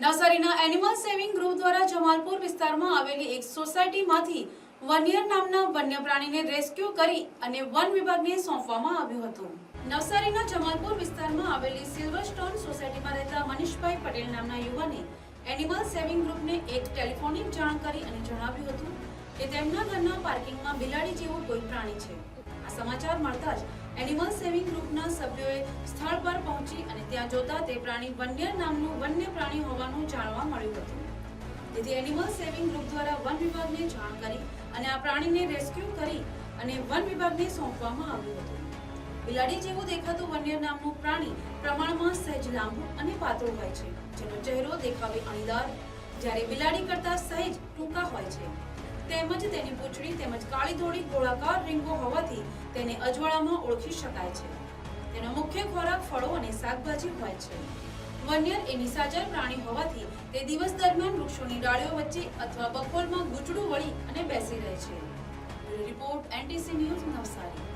નવસારીના animal saving group દ્વારા જમાલપુર વિસ્તારમાં આવેલી એક સોસાયટીમાંથી વન્યર નામના વન્ય પ્રાણીને રેસ્ક્યુ કરી અને વન વિભાગને સોંપવામાં આવ્યું હતું। નવસારીના જમાલપુર વિસ્તારમાં આવેલી સિલ્વરસ્ટોન સોસાયટીમાં રહેતા મનીષભાઈ પટેલ નામના યુવાને એનિમલ સેવિંગ ગ્રુપને એક ટેલિફોનિક જાણ કરી અને જણાવ્યું હતું કે તેમના ઘરના પાર્કિંગમાં બિલાડી જેવું કોઈ પ્રાણી છે। આ સમાચાર મળતા જ એનિમલ સેવિંગ ગ્રુપના સભ્યોએ સ્થળ પર પહોંચી અને ત્યાં જોતા તે પ્રાણી વન્યર નામનું વન્ય પ્રાણી હોવાનું જાણવા મળ્યું હતું। તેથી એનિમલ સેવિંગ ગ્રુપ દ્વારા વન વિભાગને જાણ કરી અને આ પ્રાણીને રેસ્ક્યુ કરી અને વન વિભાગને સોંપવામાં આવ્યું હતું। બિલાડી જેવું દેખાતું વન્યર નામનું પ્રાણી પ્રમાણમાં સહેજ લાંબુ અને પાતળું હોય છે, જેનો ચહેરો દેખાવે અણીદાર, જ્યારે બિલાડી કરતાં સહેજ ટૂંકા હોય છે। તેમજ તેની પૂંછડી તેમજ કાળી ધોળી ગોળાકાર રીંગો હોવાથી તેને અજવાળામાં ઓળખી શકાય છે। તેનો મુખ્ય ખોરાક ફળો અને શાકભાજી હોય છે। વન્યર એ નિશાચર પ્રાણી હોવાથી તે દિવસ દરમિયાન વૃક્ષોની ડાળીઓ વચ્ચે અથવા બખોલમાં ગૂંચડું વળી અને બેસી રહે છે। Report NTC news Navsari.